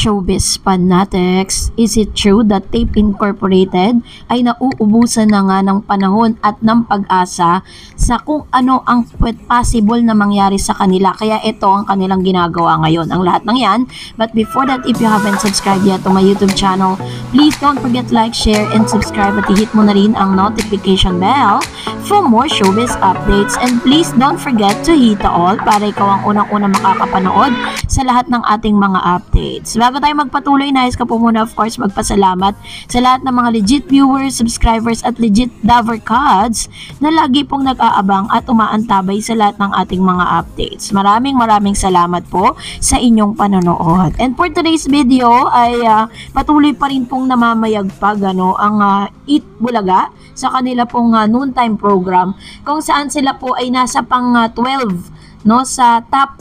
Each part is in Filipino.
showbiz fanatics, is it true that Tape Incorporated ay nauubusan na nga ng panahon at ng pag-asa sa kung ano ang possible na mangyari sa kanila, kaya ito ang kanilang ginagawa ngayon, ang lahat ng yan. But before that, if you haven't subscribed yet to my YouTube channel, please don't forget to like, share, and subscribe at i-hit mo na rin ang notification bell for more showbiz updates, and please don't forget to hit the all para ikaw ang unang-unang makakapanood sa lahat ng ating mga updates. Bago tayo magpatuloy, nais ka po muna of course magpasalamat sa lahat ng mga legit viewers, subscribers at legit Dover cards na lagi pong nag-aabang at umaantabay sa lahat ng ating mga updates. Maraming salamat po sa inyong panonood. And for today's video ay patuloy pa rin pong namamayagpag ang Eat Bulaga sa kanila pong noontime program, kung saan sila po ay nasa pang 12 sa top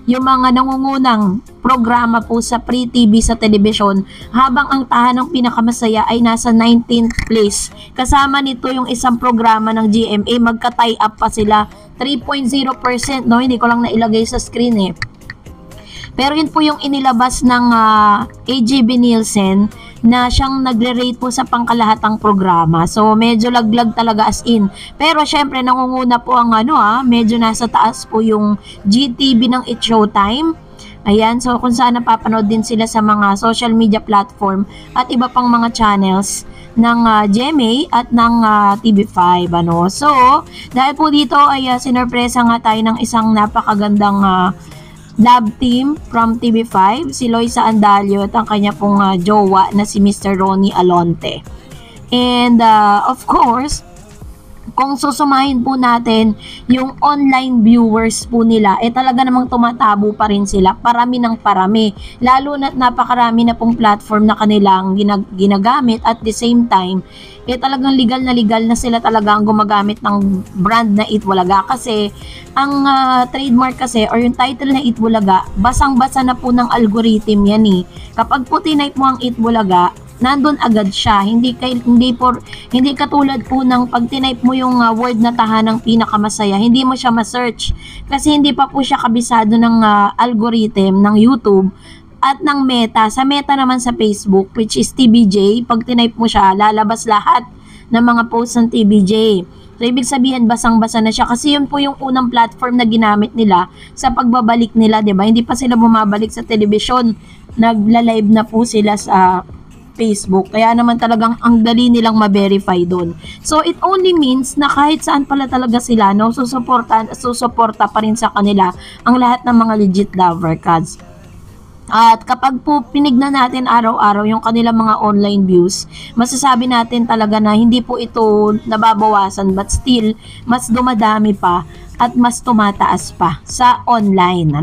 yung mga nangungunang programa po sa Free TV sa telebisyon, habang ang tahanang pinakamasaya ay nasa 19th place. Kasama nito yung isang programa ng GMA, magka-tie up pa sila 3.0%, hindi ko lang nailagay sa screen Pero yun po yung inilabas ng AGB Nielsen na siyang nagre-rate po sa pangkalahatang programa. So medyo laglag talaga as in. Pero syempre nangunguna po ang medyo nasa taas po yung GTV ng It's Showtime. Ayan, so kung saan napapanood din sila sa mga social media platform at iba pang mga channels ng GMA at ng TV5 So, dahil po dito ay sinorpresa nga tayo ng isang napakagandang love team from TV5, si Loisa Andalio at ang kanya pong jowa na si Mr. Ronnie Alonte. And of course, kung susumahin po natin yung online viewers po nila, talaga namang tumatabo pa rin sila, parami ng parami, lalo na napakarami na pong platform na kanilang ginagamit. At the same time, talagang legal na sila talaga ang gumagamit ng brand na Eat Bulaga, kasi ang trademark kasi or yung title na Eat Bulaga, basang-basa na po ng algorithm yan Kapag po tinype mo ang Eat Bulaga, nandun agad siya, hindi katulad po ng pag tinype mo yung word na tahanang pinakamasaya, hindi mo siya ma-search kasi hindi pa po siya kabisado ng algorithm ng YouTube at ng Meta. Sa Meta naman sa Facebook, which is TBJ, pag tinype mo siya, lalabas lahat ng mga posts ng TBJ. So, ibig sabihin, basang-basa na siya kasi yun po yung unang platform na ginamit nila sa pagbabalik nila, diba? Hindi pa sila bumabalik sa telebisyon, nagla-live na po sila sa Facebook. Kaya naman talagang ang dali nilang ma-verify doon. So, it only means na kahit saan pala talaga sila, susuporta pa rin sa kanila ang lahat ng mga legit Dover cards. At kapag po pinignan natin araw-araw yung kanilang mga online views, masasabi natin talaga na hindi po ito nababawasan, but still, mas dumadami pa at mas tumataas pa sa online,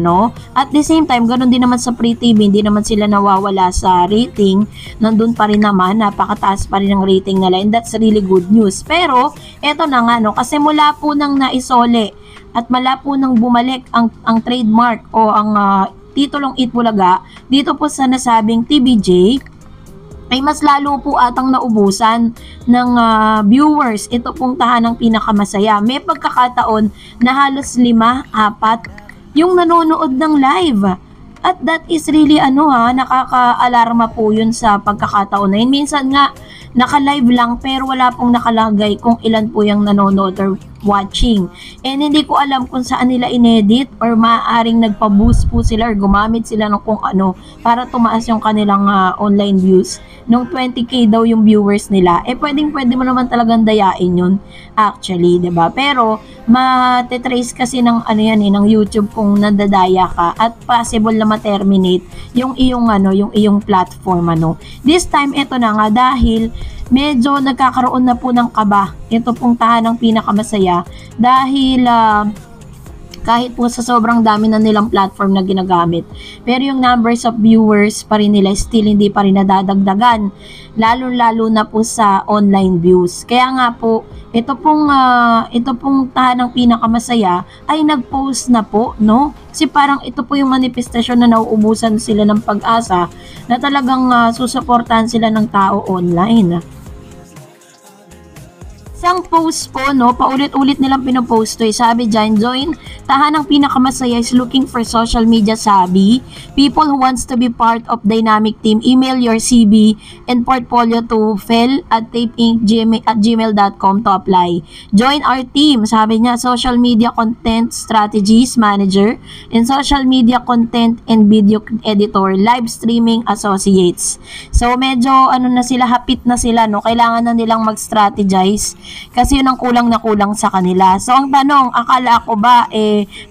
At the same time, ganun din naman sa Free TV, hindi naman sila nawawala sa rating, nandun pa rin naman, napakataas pa rin ang rating nila, and that's really good news. Pero, eto na nga, kasi mula po nang naisole at mula po nang bumalik ang trademark o ang titulong Eat Bulaga dito po sa nasabing TBJ, ay mas lalo po atang naubusan ng viewers ito pong tahanang pinakamasaya. May pagkakataon na halos 5, 4 yung nanonood ng live. At that is really nakaka-alarma po yun sa pagkakataon na yun. Minsan nga, naka-live lang pero wala pong nakalagay kung ilan po yung nanonood or watching. And hindi ko alam kung saan nila inedit or maaaring nagpa-boost po sila or gumamit sila ng kung ano para tumaas yung kanilang online views. Nung 20k daw yung viewers nila, pwede mo naman talagang dayain yun actually, 'di ba? Pero matetrace kasi ng ng YouTube kung nadadaya ka at possible na ma-terminate yung iyong platform This time ito na nga, dahil medyo nagkakaroon na po ng kaba ito pong tahanang pinakamasaya dahil kahit po sa sobrang dami na nilang platform na ginagamit, pero yung numbers of viewers pa rin nila still hindi pa rin nadadagdagan, lalo na po sa online views. Kaya nga po, ito pong tahanang pinakamasaya ay nag-post na po, kasi parang ito po yung manifestasyon na nauubusan sila ng pag-asa na talagang susuportahan sila ng tao online. Isang post po, no, paulit-ulit nilang pinopost to. Sabi dyan, join tahanang pinakamasaya is looking for social media savvy. People who wants to be part of dynamic team, email your CV and portfolio to fel@tapeinc@gmail.com to apply. Join our team, sabi niya, social media content strategies manager and social media content and video editor, live streaming associates. So medyo ano na sila, hapit na sila, no, kailangan na nilang mag-strategize kasi yun ang kulang na kulang sa kanila. So ang tanong, akala ko ba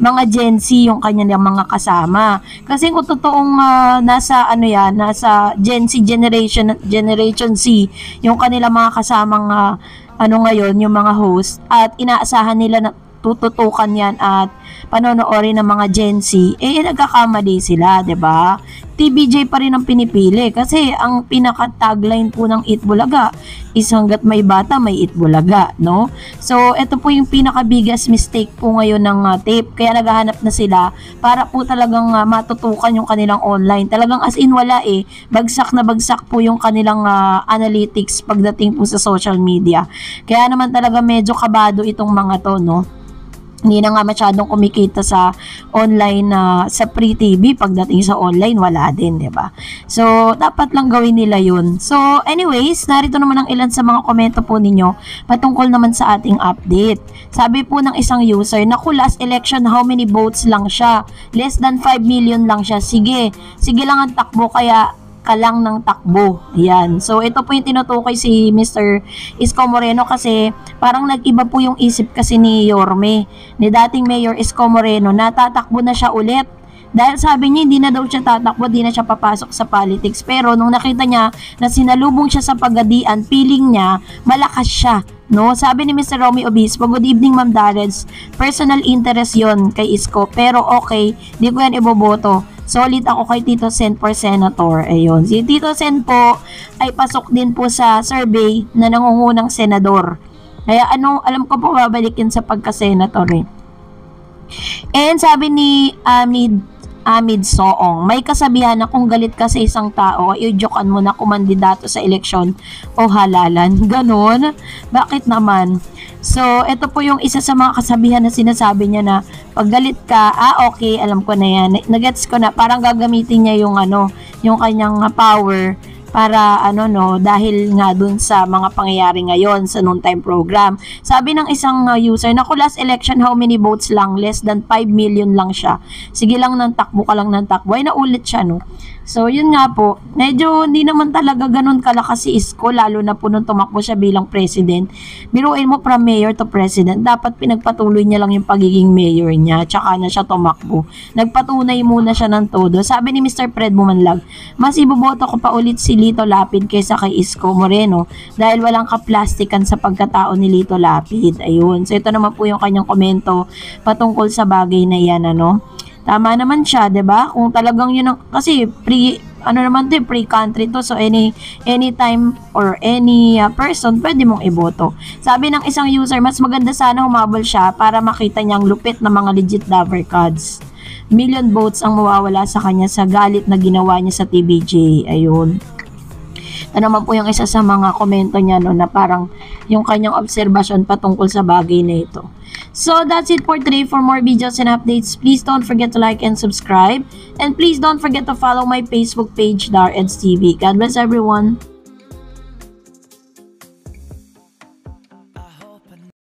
mga Gen Z yung kanyang mga kasama? Kasi kung totoong nasa nasa Gen Z generation Z yung kanilang mga kasamang ngayon, yung mga host, at inaasahan nila na tututukan yan at panonoorin ng mga Gen Z, nagkakamali sila, 'di ba? TBJ pa rin ang pinipili kasi ang pinaka-tagline po ng Eat Bulaga is hanggat may bata, may Eat Bulaga, no? So, ito po yung pinaka-biggest mistake po ngayon ng tape. Kaya naghahanap na sila para po talagang matutukan yung kanilang online. Talagang as in wala bagsak na bagsak po yung kanilang analytics pagdating po sa social media. Kaya naman talaga medyo kabado itong mga to, no? Hindi na nga masyadong kumikita sa online sa free TV. Pagdating sa online, wala din, 'di ba? So, dapat lang gawin nila 'yun. So, anyways, narito naman ang ilan sa mga komento po ninyo patungkol naman sa ating update. Sabi po ng isang user, naku, last election, how many votes lang siya? Less than 5 million lang siya. Sige lang ang takbo, kaya ka lang ng takbo. Ayan. So, ito po yung tinutukoy si Mr. Isko Moreno kasi parang nag-iba po yung isip kasi ni Yorme, ni dating Mayor Isko Moreno, natatakbo na siya ulit. Dahil sabi niya, hindi na daw siya tatakbo, hindi na siya papasok sa politics. Pero nung nakita niya na sinalubong siya sa pagadian, feeling niya, malakas siya. No, sabi ni Mr. Romy Obispo, good evening Ma'am Darrens, personal interest yon kay Isko, pero okay, di ko yan iboboto. Solid ako kay Tito Sen for Senator. Ayun. Si Tito Sen po ay pasok din po sa survey na nangungunang senador. Kaya alam ko po babalikin sa pagka-senator And sabi ni Amid Soong, may kasabihan na kung galit ka sa isang tao, i-jokean mo na kumandidato sa eleksyon o halalan. Ganon? Bakit naman? So, ito po yung isa sa mga kasabihan na sinasabi niya na pag galit ka, okay, alam ko na yan. Nagets ko na, parang gagamitin niya yung yung kanyang power para dahil nga dun sa mga pangyayari ngayon sa noontime program. Sabi ng isang user, naku, last election, how many votes lang? Less than 5 million lang siya. Sige lang ng takbo ka lang ng takbo. Ay, naulit siya, no? So, yun nga po, medyo hindi naman talaga ganun kalakas si Isko, lalo na po nung tumakbo siya bilang president. Biruin mo from mayor to president, dapat pinagpatuloy niya lang yung pagiging mayor niya, tsaka na siya tumakbo. Nagpatunay muna siya ng todo. Sabi ni Mr. Fred Bumanlag, mas iboboto ko pa ulit si Lito Lapid kaysa kay Isko Moreno dahil walang kaplastikan sa pagkatao ni Lito Lapid. Ayun. So, ito naman po yung kanyang komento patungkol sa bagay na yan, Tama naman siya, 'di ba? Kung talagang yun kasi free country to, so anytime or any person pwede mong iboto. Sabi ng isang user, mas maganda sana humabol siya para makita niyang lupit na mga legit lover cards. Million votes ang mawawala sa kanya sa galit na ginawa niya sa TBJ. Ayun. Ito naman po yung isa sa mga komento niya na parang yung kanyang obserbasyon patungkol sa bagay na ito. So that's it for today. For more videos and updates, please don't forget to like and subscribe. And please don't forget to follow my Facebook page, Darrens TV. God bless everyone.